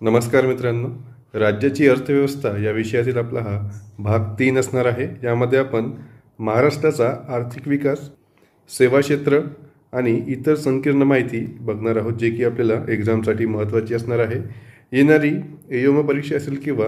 नमस्कार मित्रांनो, राज्याची अर्थव्यवस्था या विषयातील आपला हा भाग 3 असणार आहे। यामध्ये आपण महाराष्ट्राचा आर्थिक विकास, सेवा क्षेत्र आणि इतर संकीर्ण माहिती बघणार आहोत, जे की आपल्याला एक्झामसाठी महत्त्वाची असणार आहे। येणारी एयोमा परीक्षा असेल किंवा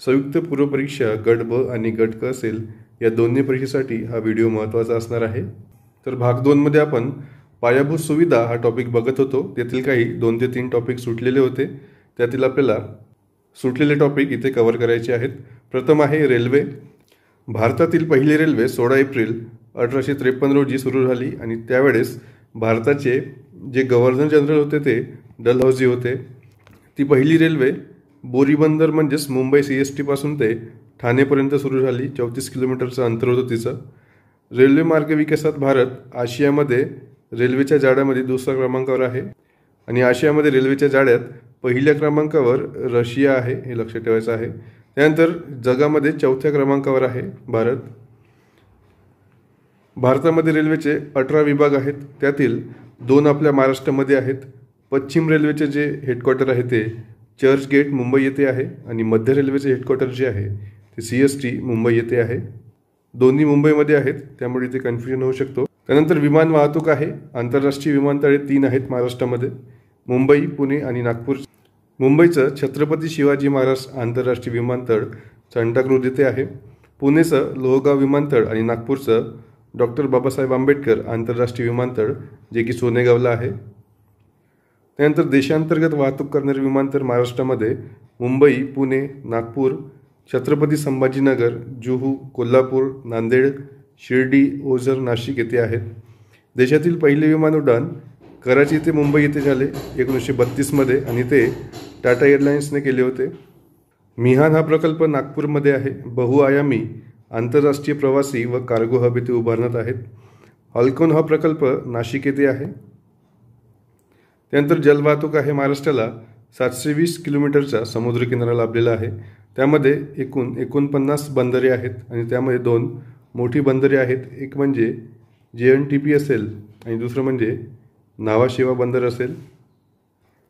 संयुक्त पूर्व परीक्षा गट ब आणि गट क असेल, या दोन्ही परीक्षेसाठी हा व्हिडिओ महत्त्वाचा असणार आहे। तर भाग 2 मध्ये आपण पायाभूत सुविधा हा टॉपिक बघत होतो। त्यातील काही 2 ते 3 टॉपिक सुटलेले होते। त्यातील आपल्याला सुटलेले टॉपिक इथे कव्हर करायचे आहेत। प्रथम आहे रेल्वे। भारतातील पहिली रेल्वे 16 एप्रिल 1853 रोजी सुरू झाली आणि त्यावेळेस भारताचे जे गव्हर्नर जनरल होते ते डलहौसी होते। ती पहिली रेल्वे बोरीबंदर म्हणजेच मुंबई CST पासून ते ठाणेपर्यंत सुरू झाली। 34 किलोमीटरचं अंतर होतं तिचं। रेल्वे मार्ग विकासात भारत आशियामध्ये रेल्वेच्या जाळ्यामध्ये दुसऱ्या क्रमांकावर आहे आणि आशियामध्ये रेल्वेच्या जाळ्यात पहिल्या क्रमांकावर रशिया आहे, हे लक्षात ठेवायचं आहे। त्यानंतर जगामध्ये 4थ्या क्रमांकावर आहे भारत। भारतामध्ये रेल्वेचे 18 विभाग आहेत, त्यातील 2 आपल्या महाराष्ट्रामध्ये आहेत। पश्चिम रेल्वेचे जे हेडक्वार्टर आहे ते चर्चगेट मुंबई येथे आहे आणि मध्य रेल्वेचे हेडक्वार्टर जे आहे ते CST मुंबई येथे आहे। दोन्ही मुंबईमध्ये आहेत, त्यामुळे इथे कन्फ्युजन होऊ शकतो। त्यानंतर विमान वाहतूक आहे। आंतरराष्ट्रीय विमानतळे 3 आहेत महाराष्ट्रामध्ये, मुंबई, पुणे आणि नागपूर। मुंबईचं छत्रपती शिवाजी महाराज आंतरराष्ट्रीय विमानतळ सांताक्रूझ येथे आहे। पुणेचं लोहगाव विमानतळ आणि नागपूरचं डॉक्टर बाबासाहेब आंबेडकर आंतरराष्ट्रीय विमानतळ जे की सोनेगावला आहे। त्यानंतर देशांतर्गत वाहतूक करणारे विमानतळ महाराष्ट्रामध्ये मुंबई, पुणे, नागपूर, छत्रपती संभाजीनगर, जुहू, कोल्हापूर, नांदेड, शिर्डी, ओझर, नाशिक येथे आहेत। देशातील पहिले विमान उड्डाण कराची ते मुंबई येथे झाले 1932 मध्ये आणि ते टाटा एअरलाइन्सने केले होते। मिहान हा प्रकल्प नागपूरमध्ये आहे। बहुआयामी आंतरराष्ट्रीय प्रवासी व कार्गो हब येथे उभारण्यात आहेत। हॉल्कॉन हा प्रकल्प नाशिक येथे आहे। त्यानंतर जलवाहतूक आहे। महाराष्ट्राला 720 किलोमीटरचा समुद्रकिनारा लाभलेला आहे। त्यामध्ये एकूण 49 बंदरे आहेत आणि त्यामध्ये 2 मोठी बंदरे आहेत। एक म्हणजे JNTP असेल आणि दुसरं म्हणजे नावाशेवा बंदर असेल।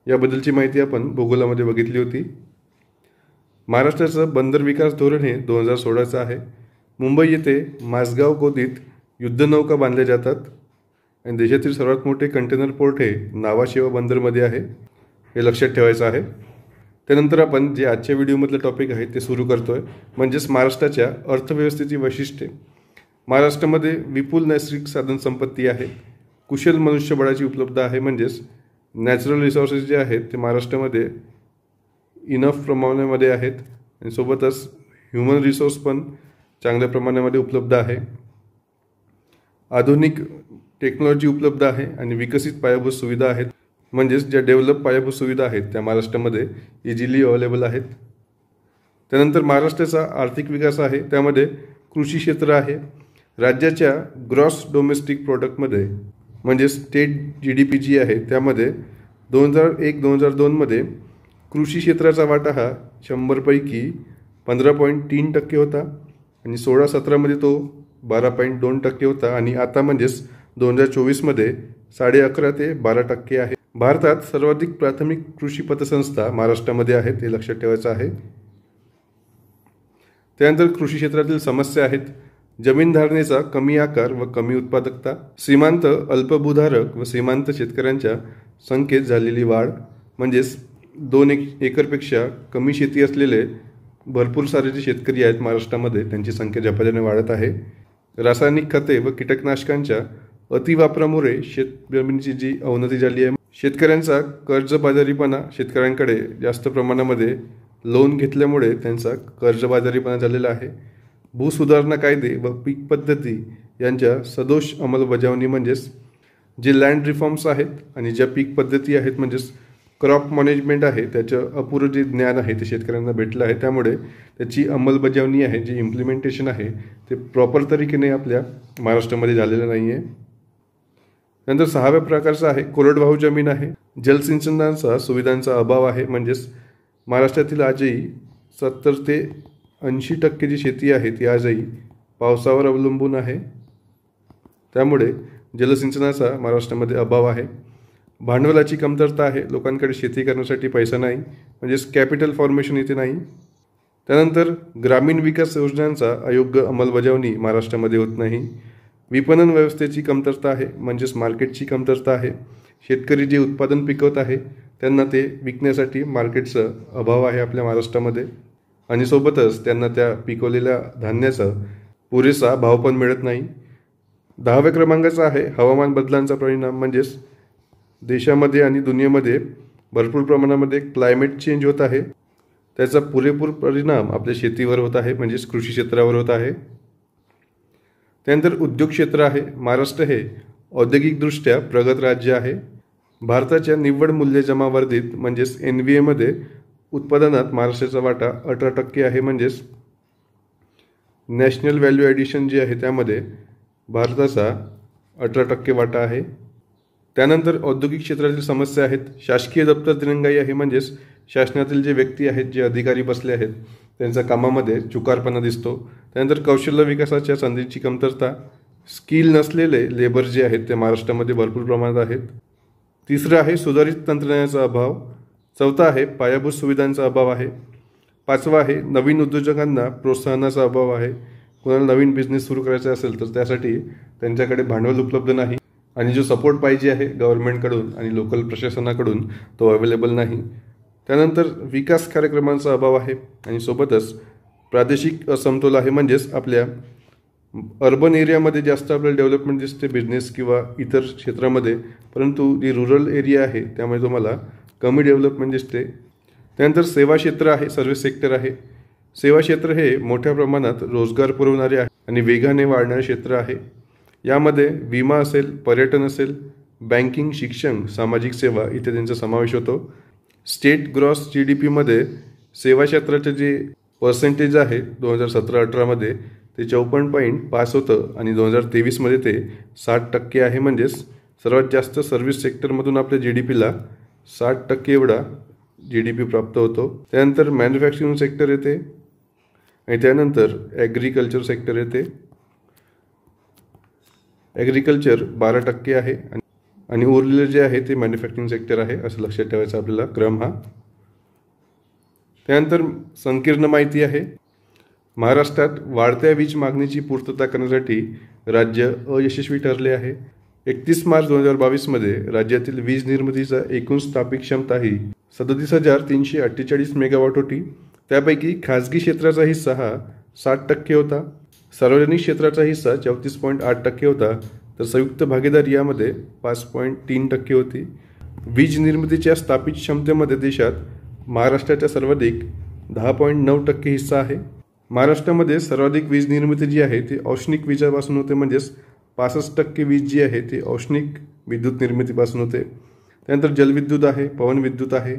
याबद्दलची माहिती आपण भूगोलामध्ये बघितली होती। महाराष्ट्राचं बंदर विकास धोरण हे 2016चं आहे। मुंबई येथे माझगाव गोदीत युद्धनौका बांधल्या जातात आणि देशातील सर्वात मोठे कंटेनर पोर्ट हे नावाशेवा बंदरमध्ये आहे, हे लक्षात ठेवायचं आहे। त्यानंतर आपण जे आजच्या व्हिडिओमधलं टॉपिक आहे ते सुरू करतोय, म्हणजेच महाराष्ट्राच्या अर्थव्यवस्थेची वैशिष्ट्ये। महाराष्ट्रामध्ये विपुल नैसर्गिक साधन संपत्ती आहे, कुशल मनुष्यबळाची उपलब्ध आहे, म्हणजेच नॅचरल रिसोर्सेस जे आहेत ते महाराष्ट्रामध्ये इनफ प्रमाणामध्ये आहेत आणि सोबतच ह्युमन रिसोर्स पण चांगल्या प्रमाणामध्ये उपलब्ध आहे। आधुनिक टेक्नॉलॉजी उपलब्ध आहे आणि विकसित पायाभूत सुविधा आहेत, म्हणजेच ज्या डेव्हलप पायाभूत सुविधा आहेत त्या महाराष्ट्रामध्ये इझिली अवेलेबल आहेत। त्यानंतर महाराष्ट्राचा आर्थिक विकास आहे, त्यामध्ये कृषी क्षेत्र आहे। राज्याच्या ग्रॉस डोमेस्टिक प्रोडक्टमध्ये म्हणजे स्टेट GDP जी आहे त्यामध्ये 2001-2002 मध्ये कृषी क्षेत्राचा वाटा हा 100 पैकी 15.3% होता आणि 16-17 मध्ये तो 12.2% होता आणि आता म्हणजेच 2024 मध्ये 11.5 ते 12% आहे। भारतात सर्वाधिक प्राथमिक कृषी पतसंस्था महाराष्ट्रामध्ये आहेत, हे लक्षात ठेवायचं आहे। त्यानंतर कृषी क्षेत्रातील समस्या आहेत। जमीन धारणेचा कमी आकार व कमी उत्पादकता, सीमांत अल्पभूधारक व सीमांत शेतकऱ्यांच्या संख्येत झालेली वाढ, म्हणजेच 2 एकरपेक्षा कमी शेती असलेले भरपूर सारे जे शेतकरी आहेत महाराष्ट्रामध्ये त्यांची संख्या झपाट्याने वाढत आहे। रासायनिक खते व कीटकनाशकांच्या अतिवापरामुळे जमिनीची जी अवनती झाली आहे। शेतकऱ्यांचा कर्जबाजारीपणा, शेतकऱ्यांकडे जास्त प्रमाणामध्ये लोन घेतल्यामुळे त्यांचा कर्जबाजारीपणा झालेला आहे। भूसुधारणा कायदे व पीक पद्धती यांच्या सदोष अंमलबजावणी, म्हणजेच जे लँड रिफॉर्म्स आहेत आणि ज्या पीक पद्धती आहेत म्हणजेच क्रॉप मॅनेजमेंट आहे, त्याचं अपुरं जे ज्ञान आहे ते शेतकऱ्यांना भेटलं आहे, त्यामुळे त्याची अंमलबजावणी आहे, जे इम्प्लिमेंटेशन आहे ते प्रॉपर तरीकेने आपल्या महाराष्ट्रामध्ये झालेलं नाही आहे। नंतर 6व्या प्रकारचा आहे कोरडवाहू जमीन आहे। जलसिंचनाचा सुविधांचा अभाव आहे, म्हणजेच महाराष्ट्रातील आजही 70 ते 80% जी शेती आहे ती आजही पावसावर अवलंबून आहे, त्यामुळे जलसिंचनाचा महाराष्ट्रामध्ये अभाव आहे। भांडवलाची कमतरता आहे, लोकांकडे शेती करण्यासाठी पैसा नाही, म्हणजेच कॅपिटल फॉर्मेशन इथे नाही. त्यानंतर ग्रामीण विकास योजनांचा अयोग्य अंमलबजावणी महाराष्ट्रामध्ये होत नाही. विपणन व्यवस्थेची कमतरता आहे, म्हणजेच मार्केटची कमतरता आहे. शेतकरी जे उत्पादन पिकवत आहे त्यांना ते विकण्यासाठी मार्केटचा अभाव आहे आपल्या महाराष्ट्रामध्ये, आणि सोबतच त्यांना त्या पिकवलेल्या धान्याचा पुरेसा भाव पण मिळत नाही. 10व्या क्रमांकाचा आहे हवामान बदलांचा परिणाम, म्हणजेच देशामध्ये आणि दुनियेमध्ये भरपूर प्रमाणामध्ये क्लायमेट चेंज होत आहे. त्याचा पुरेपूर परिणाम आपल्या शेतीवर होत आहे, म्हणजेच कृषी क्षेत्रावर होत आहे. त्यानंतर उद्योग क्षेत्र आहे. महाराष्ट्र हे औद्योगिकदृष्ट्या प्रगत राज्य आहे. भारताच्या निव्वळ मूल्य जमा वर्धित म्हणजेच NVAमध्ये उत्पादनात महाराष्ट्राचा वाटा 18% आहे, म्हणजेच नॅशनल व्हॅल्यू ॲडिशन जे आहे त्यामध्ये भारताचा 18% वाटा आहे. त्यानंतर औद्योगिक क्षेत्रातील समस्या आहेत. शासकीय दप्तर दिरंगाई आहे, म्हणजेच शासनातील जे व्यक्ती आहेत, जे अधिकारी बसले आहेत, त्यांच्या कामामध्ये चुकारपणा दिसतो. त्यानंतर कौशल्य विकासाच्या संधीची कमतरता. स्किल नसलेले लेबर जे आहेत ते महाराष्ट्रामध्ये भरपूर प्रमाणात आहेत. तिसरं आहे सुधारित तंत्रज्ञानाचा अभाव. चौथा आहे पायाभूत सुविधांचा अभाव आहे. पाचवा आहे नवीन उद्योजकांना प्रोत्साहनाचा अभाव आहे. कोणाला नवीन बिझनेस सुरू करायचा असेल तर त्यासाठी त्यांच्याकडे भांडवल उपलब्ध नाही, आणि जो सपोर्ट पाहिजे आहे गव्हर्नमेंटकडून आणि लोकल प्रशासनाकडून तो अवेलेबल नाही. त्यानंतर विकास कार्यक्रमांचा अभाव आहे, आणि सोबतच प्रादेशिक असमतोल आहे, म्हणजेच आपल्या अर्बन एरियामध्ये जास्त आपल्याला डेव्हलपमेंट दिसते बिझनेस किंवा इतर क्षेत्रामध्ये, परंतु जी रुरल एरिया आहे त्यामुळे तुम्हाला कमी डेव्हलपमेंट दिसते. त्यानंतर सेवा क्षेत्र आहे, सर्व्हिस सेक्टर आहे. सेवा क्षेत्र हे मोठ्या प्रमाणात रोजगार पुरवणारे आहे आणि वेगाने वाढणारे क्षेत्र आहे. यामध्ये विमा असेल, पर्यटन असेल, बँकिंग, शिक्षण, सामाजिक सेवा इत्यादींचा समावेश होतो. स्टेट ग्रॉस GDPमध्ये सेवा क्षेत्राचे जे पर्सेंटेज आहे 2017-18मध्ये ते 54.5 होतं, आणि 2023मध्ये ते 60% आहे, म्हणजेच सर्वात जास्त सर्व्हिस सेक्टरमधून आपल्या GDPला 60% एवढा GDP प्राप्त होतो. त्यानंतर मॅन्युफॅक्चरिंग सेक्टर येते, आणि त्यानंतर ॲग्रिकल्चर सेक्टर येते. ॲग्रिकल्चर 12% आहे, आणि उरलेलं जे आहे ते मॅन्युफॅक्चरिंग सेक्टर आहे, असं लक्षात ठेवायचा आपल्याला क्रम हा. त्यानंतर संकीर्ण माहिती आहे. महाराष्ट्रात वाढत्या वीज मागणीची पूर्तता करण्यासाठी राज्य अयशस्वी ठरले आहे. 31 मार्च 2022मध्ये राज्यातील वीज निर्मितीचा एकूण स्थापित क्षमता ही 37,348 मेगावॉट होती. त्यापैकी खाजगी क्षेत्राचा हिस्सा हा 60% होता, सार्वजनिक क्षेत्राचा हिस्सा 34.8% होता, तर संयुक्त भागीदारी यामध्ये 5.3% होती. वीज निर्मितीच्या स्थापित क्षमतेमध्ये देशात महाराष्ट्राच्या सर्वाधिक 10.9% हिस्सा आहे. महाराष्ट्रामध्ये सर्वाधिक वीज निर्मिती जी आहे ती औष्णिक विजेपासून होते, म्हणजेच 65% वीज जी आहे ती औष्णिक विद्युत निर्मितीपासून होते. त्यानंतर जलविद्युत आहे, पवन विद्युत आहे.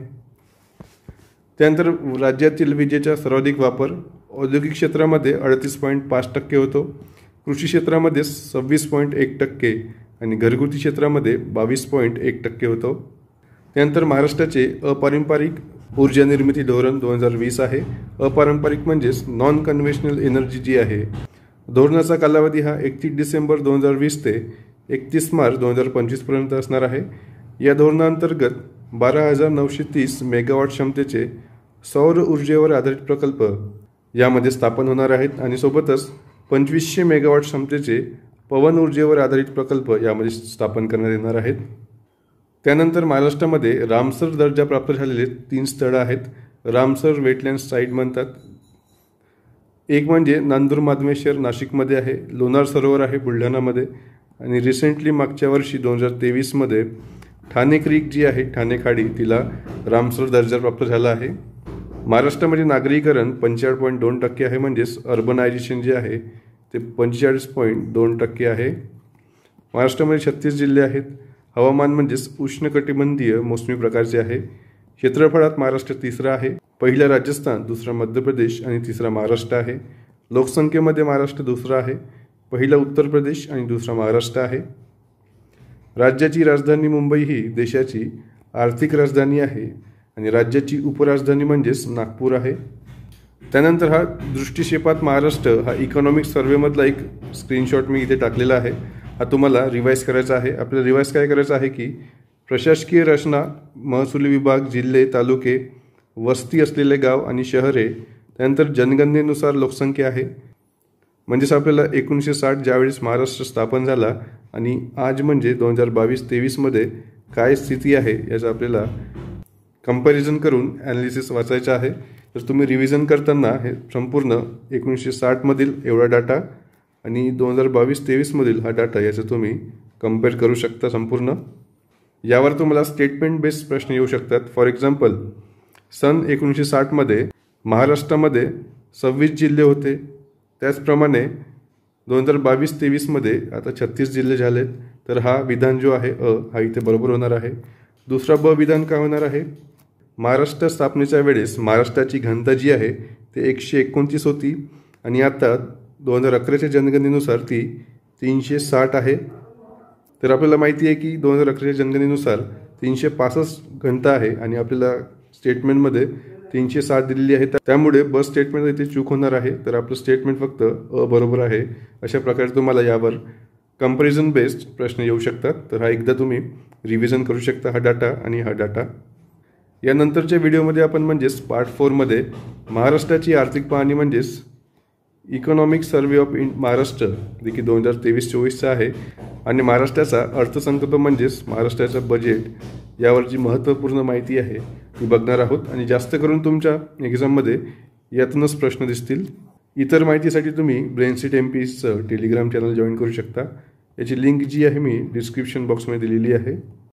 त्यानंतर राज्यातील विजेचा सर्वाधिक वापर औद्योगिक क्षेत्रामध्ये 38.5% होतो, कृषी क्षेत्रामध्ये 26.1% आणि घरगुती क्षेत्रामध्ये 22.1% होतो. त्यानंतर महाराष्ट्राचे अपारंपरिक ऊर्जा निर्मिती धोरण 2020 आहे. अपारंपरिक म्हणजेच नॉन कन्व्हेन्शनल एनर्जी जी आहे. धोरणाचा कालावधी हा 31 डिसेंबर 2020 ते 31 मार्च 2025 पर्यंत असणार आहे. या धोरणाअंतर्गत 12,930 मेगावॉट क्षमतेचे सौर ऊर्जेवर आधारित प्रकल्प यामध्ये स्थापन होणार आहेत, आणि सोबतच 2,500 मेगावॉट क्षमतेचे पवन ऊर्जेवर आधारित प्रकल्प यामध्ये स्थापन करण्यात येणार आहेत. त्यानंतर महाराष्ट्रामध्ये रामसर दर्जा प्राप्त झालेले 3 स्थळं आहेत. रामसर वेटलँड साईट म्हणतात. एक म्हणजे नांदूर माधवेश्वर नाशिकमध्ये आहे, लोणार सरोवर आहे बुलढाणामध्ये, आणि रिसेंटली मागच्या वर्षी 2023मध्ये ठाणे क्रीक जी आहे, ठाणे खाडी, तिला रामसर दर्जा प्राप्त झाला आहे. महाराष्ट्रामध्ये नागरीकरण 45.2% आहे, म्हणजेच अर्बनायझेशन जे आहे ते 45.2% आहे. महाराष्ट्रामध्ये 36 जिल्हे आहेत. हवामान म्हणजेच उष्णकटिबंधीय मोसमी प्रकारचे आहे. क्षेत्रफळात महाराष्ट्र तिसरा आहे, पहिला राजस्थान, दुसरा मध्य प्रदेश आणि तिसरा महाराष्ट्र आहे. लोकसंख्येमध्ये महाराष्ट्र दुसरा आहे, पहिला उत्तर प्रदेश आणि दुसरा महाराष्ट्र आहे. राज्याची राजधानी मुंबई ही देशाची आर्थिक राजधानी आहे, आणि राज्याची उपराजधानी म्हणजेच नागपूर आहे. त्यानंतर हा दृष्टिक्षेपात महाराष्ट्र हा इकॉनॉमिक सर्वेमधला एक स्क्रीनशॉट मी इथे टाकलेला आहे. हा तुम्हाला रिवाईज करायचा आहे. आपल्याला रिवाईज काय करायचं आहे की प्रशासकीय रचना, महसुली विभाग, जिल्हे, तालुके, वस्ती असलेले गाव आणि शहरे, त्यानंतर जनगणनेनुसार लोकसंख्या आहे. म्हणजेच आपल्याला 1960 ज्यावेळेस महाराष्ट्र स्थापन झाला आणि आज म्हणजे 2022-23मध्ये काय स्थिती आहे याचं आपल्याला कंपॅरिझन करून ॲनालिसिस वाचायचं आहे. तर तुम्ही रिव्हिजन करताना हे संपूर्ण 1960मधील एवढा डाटा आणि 2022-23मधील हा डाटा याचं तुम्ही कम्पेअर करू शकता संपूर्ण. यावर तुम्हाला स्टेटमेंट बेस्ड प्रश्न येऊ शकतात. फॉर एक्झाम्पल, सन 1960मध्ये महाराष्ट्रामध्ये 26 जिल्हे होते. त्याचप्रमाणे 2022-23मध्ये आता 36 जिल्हे झालेत. तर हा विधान जो आहे हा इथे बरोबर होणार आहे. दुसरा विधान काय होणार आहे? महाराष्ट्र स्थापनेच्या वेळेस महाराष्ट्राची घनता जी आहे ते 129 होती आणि आता 2011च्या जनगणनेनुसार ती 360 आहे. तर आपल्याला माहिती आहे की 2011च्या जनगणनेनुसार 365 घनता आहे आणि आपल्याला स्टेटमेंटमध्ये 360 दिलेली आहे. त्यामुळे बस स्टेटमेंट इथे चूक होणार आहे. तर आपलं स्टेटमेंट फक्त बरोबर आहे. अशा प्रकारे तुम्हाला यावर कंपॅरिझन बेस्ड प्रश्न येऊ शकतात. तर हा एकदा तुम्ही रिव्हिजन करू शकता, हा डाटा आणि हा डाटा. यानंतरच्या व्हिडिओमध्ये आपण म्हणजेच पार्ट 4मध्ये महाराष्ट्राची आर्थिक पाहणी म्हणजेच इकॉनॉमिक सर्वे ऑफ महाराष्ट्र देखील 2023-24चा आहे आणि महाराष्ट्राचा अर्थसंकल्प म्हणजेच महाराष्ट्राचं बजेट यावरची महत्त्वपूर्ण माहिती आहे ती बघणार आहोत. आणि जास्त करून तुमच्या एक्झाममध्ये यातूनच प्रश्न दिसतील. इतर माहितीसाठी तुम्ही ब्रेनसीट MPचं टेलिग्राम चॅनल जॉईन करू शकता. याची लिंक जी आहे मी डिस्क्रिप्शन बॉक्समध्ये दिलेली आहे.